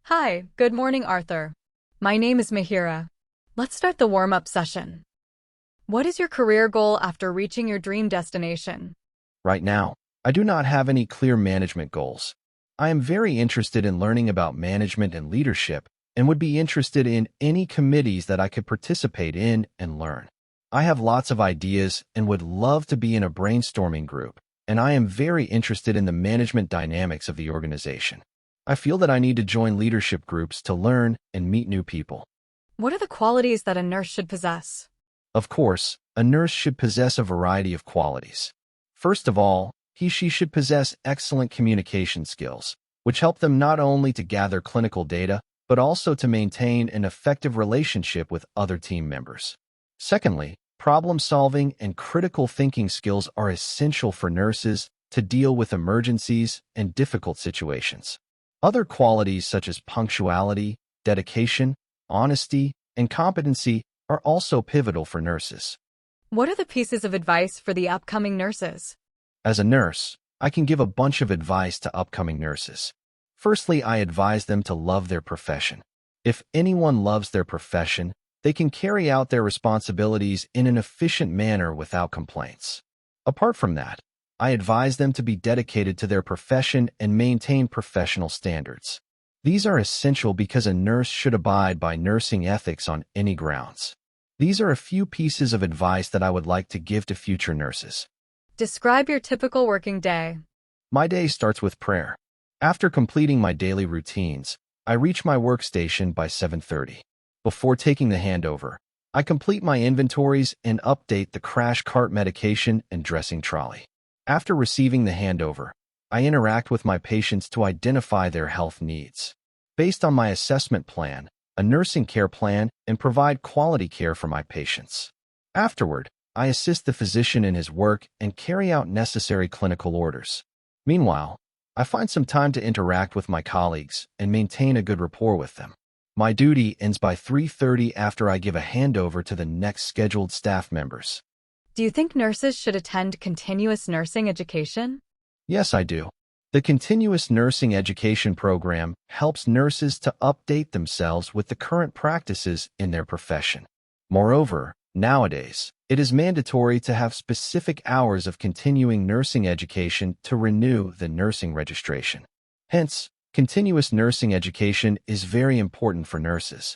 Hi, good morning, Arthur. My name is Mihiraa. Let's start the warm-up session. What is your career goal after reaching your dream destination? Right now, I do not have any clear management goals. I am very interested in learning about management and leadership and would be interested in any committees that I could participate in and learn. I have lots of ideas and would love to be in a brainstorming group, and I am very interested in the management dynamics of the organization. I feel that I need to join leadership groups to learn and meet new people. What are the qualities that a nurse should possess? Of course, a nurse should possess a variety of qualities. First of all, she should possess excellent communication skills, which help them not only to gather clinical data, but also to maintain an effective relationship with other team members. Secondly, problem-solving and critical thinking skills are essential for nurses to deal with emergencies and difficult situations. Other qualities such as punctuality, dedication, honesty, and competency are also pivotal for nurses. What are the pieces of advice for the upcoming nurses? As a nurse, I can give a bunch of advice to upcoming nurses. Firstly, I advise them to love their profession. If anyone loves their profession, they can carry out their responsibilities in an efficient manner without complaints. Apart from that, I advise them to be dedicated to their profession and maintain professional standards. These are essential because a nurse should abide by nursing ethics on any grounds. These are a few pieces of advice that I would like to give to future nurses. Describe your typical working day. My day starts with prayer. After completing my daily routines, I reach my workstation by 7:30. Before taking the handover, I complete my inventories and update the crash cart medication and dressing trolley. After receiving the handover, I interact with my patients to identify their health needs. Based on my assessment plan, a nursing care plan, and provide quality care for my patients. Afterward, I assist the physician in his work and carry out necessary clinical orders. Meanwhile, I find some time to interact with my colleagues and maintain a good rapport with them. My duty ends by 3:30 after I give a handover to the next scheduled staff members. Do you think nurses should attend continuous nursing education? Yes, I do. The continuous nursing education program helps nurses to update themselves with the current practices in their profession. Moreover, nowadays, it is mandatory to have specific hours of continuing nursing education to renew the nursing registration. Hence, continuous nursing education is very important for nurses.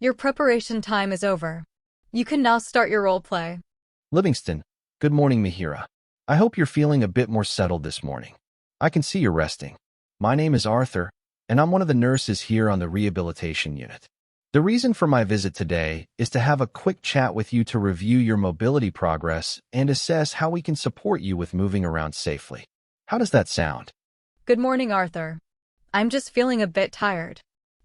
Your preparation time is over. You can now start your role play. Livingston, good morning, Mihiraa. I hope you're feeling a bit more settled this morning. I can see you're resting. My name is Arthur, and I'm one of the nurses here on the rehabilitation unit. The reason for my visit today is to have a quick chat with you to review your mobility progress and assess how we can support you with moving around safely. How does that sound? Good morning, Arthur. I'm just feeling a bit tired.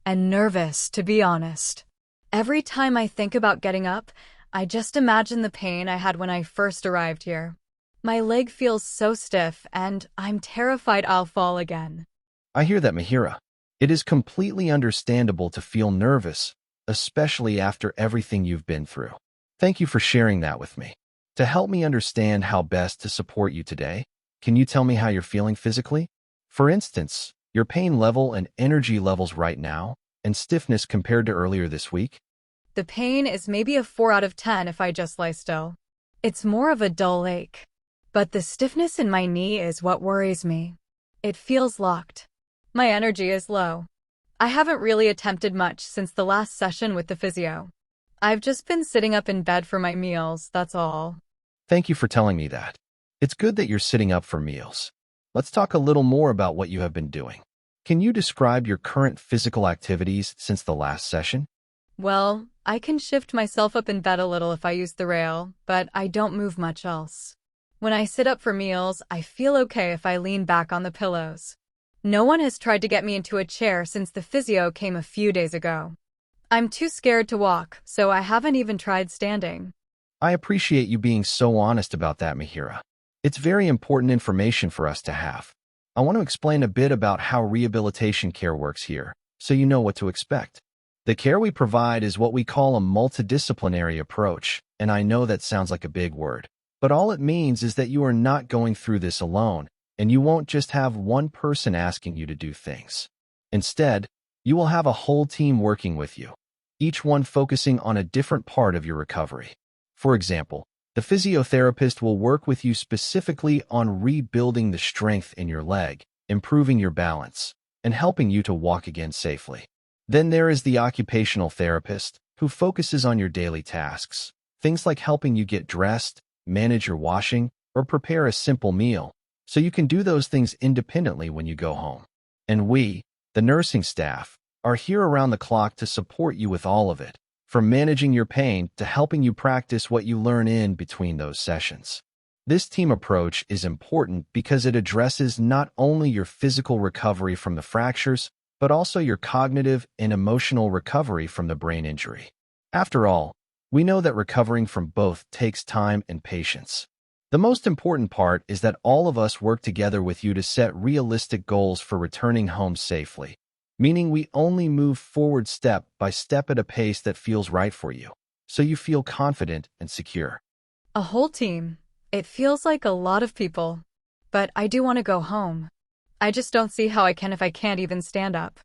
And nervous, to be honest. Every time I think about getting up, I just imagine the pain I had when I first arrived here. My leg feels so stiff, and I'm terrified I'll fall again. I hear that, Mihiraa. It is completely understandable to feel nervous, especially after everything you've been through. Thank you for sharing that with me. To help me understand how best to support you today, can you tell me how you're feeling physically? For instance, your pain level and energy levels right now, and stiffness compared to earlier this week? The pain is maybe a 4 out of 10 if I just lie still. It's more of a dull ache. But the stiffness in my knee is what worries me. It feels locked. My energy is low. I haven't really attempted much since the last session with the physio. I've just been sitting up in bed for my meals, that's all. Thank you for telling me that. It's good that you're sitting up for meals. Let's talk a little more about what you have been doing. Can you describe your current physical activities since the last session? Well, I can shift myself up in bed a little if I use the rail, but I don't move much else. When I sit up for meals, I feel okay if I lean back on the pillows. No one has tried to get me into a chair since the physio came a few days ago. I'm too scared to walk, so I haven't even tried standing. I appreciate you being so honest about that, Mihiraa. It's very important information for us to have. I want to explain a bit about how rehabilitation care works here, so you know what to expect. The care we provide is what we call a multidisciplinary approach, and I know that sounds like a big word, but all it means is that you are not going through this alone, and you won't just have one person asking you to do things. Instead, you will have a whole team working with you, each one focusing on a different part of your recovery. For example, the physiotherapist will work with you specifically on rebuilding the strength in your leg, improving your balance, and helping you to walk again safely. Then there is the occupational therapist, who focuses on your daily tasks, things like helping you get dressed, manage your washing, or prepare a simple meal, so you can do those things independently when you go home. And we, the nursing staff, are here around the clock to support you with all of it, from managing your pain to helping you practice what you learn in between those sessions. This team approach is important because it addresses not only your physical recovery from the fractures, but also your cognitive and emotional recovery from the brain injury. After all, we know that recovering from both takes time and patience. The most important part is that all of us work together with you to set realistic goals for returning home safely, meaning we only move forward step by step at a pace that feels right for you, so you feel confident and secure. A whole team. It feels like a lot of people. But I do want to go home. I just don't see how I can if I can't even stand up.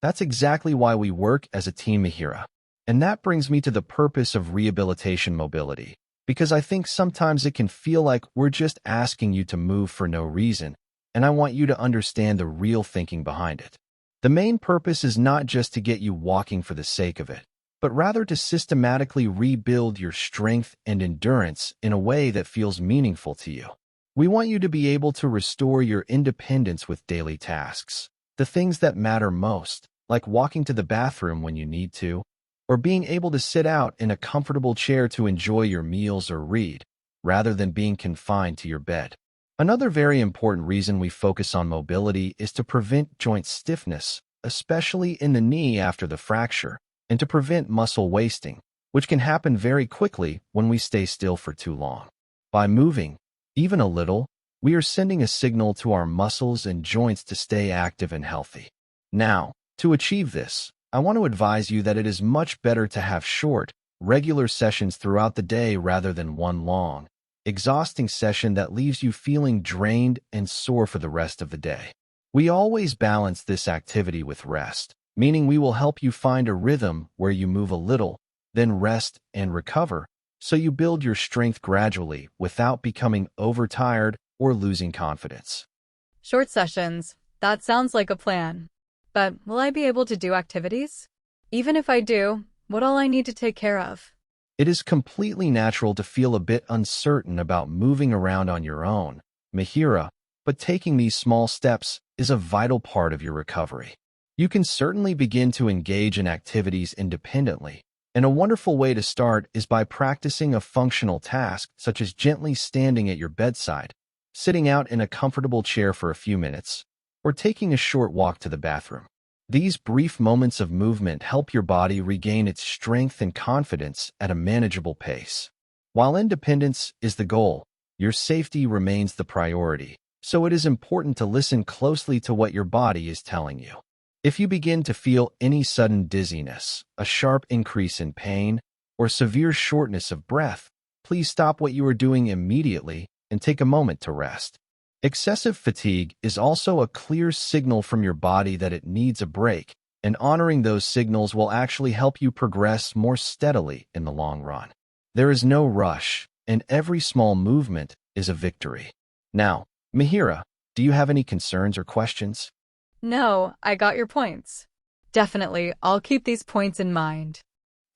That's exactly why we work as a team, Mihiraa. And that brings me to the purpose of rehabilitation mobility, because I think sometimes it can feel like we're just asking you to move for no reason, and I want you to understand the real thinking behind it. The main purpose is not just to get you walking for the sake of it, but rather to systematically rebuild your strength and endurance in a way that feels meaningful to you. We want you to be able to restore your independence with daily tasks, the things that matter most, like walking to the bathroom when you need to, or being able to sit out in a comfortable chair to enjoy your meals or read, rather than being confined to your bed. Another very important reason we focus on mobility is to prevent joint stiffness, especially in the knee after the fracture, and to prevent muscle wasting, which can happen very quickly when we stay still for too long. By moving, even a little, we are sending a signal to our muscles and joints to stay active and healthy. Now, to achieve this, I want to advise you that it is much better to have short, regular sessions throughout the day rather than one long, exhausting session that leaves you feeling drained and sore for the rest of the day. We always balance this activity with rest, meaning we will help you find a rhythm where you move a little, then rest and recover, so you build your strength gradually without becoming overtired or losing confidence. Short sessions. That sounds like a plan. But will I be able to do activities? Even if I do, What all I need to take care of? It is completely natural to feel a bit uncertain about moving around on your own, Mihiraa, but taking these small steps is a vital part of your recovery. You can certainly begin to engage in activities independently, and a wonderful way to start is by practicing a functional task such as gently standing at your bedside, sitting out in a comfortable chair for a few minutes, or taking a short walk to the bathroom. These brief moments of movement help your body regain its strength and confidence at a manageable pace. While independence is the goal, your safety remains the priority, so it is important to listen closely to what your body is telling you. If you begin to feel any sudden dizziness, a sharp increase in pain, or severe shortness of breath, please stop what you are doing immediately and take a moment to rest. Excessive fatigue is also a clear signal from your body that it needs a break, and honoring those signals will actually help you progress more steadily in the long run. There is no rush, and every small movement is a victory. Now, Mihiraa, do you have any concerns or questions? No, I got your points. Definitely, I'll keep these points in mind.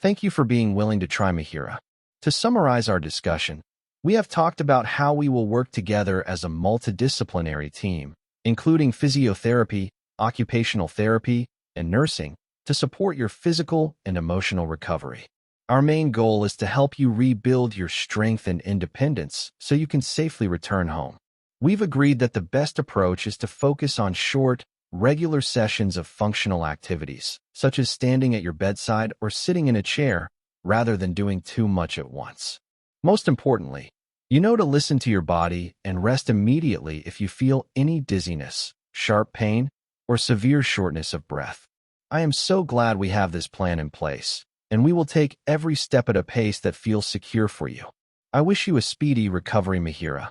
Thank you for being willing to try, Mihiraa. To summarize our discussion, we have talked about how we will work together as a multidisciplinary team, including physiotherapy, occupational therapy, and nursing, to support your physical and emotional recovery. Our main goal is to help you rebuild your strength and independence so you can safely return home. We've agreed that the best approach is to focus on short, regular sessions of functional activities, such as standing at your bedside or sitting in a chair, rather than doing too much at once. Most importantly, you know to listen to your body and rest immediately if you feel any dizziness, sharp pain, or severe shortness of breath. I am so glad we have this plan in place, and we will take every step at a pace that feels secure for you. I wish you a speedy recovery, Mihiraa.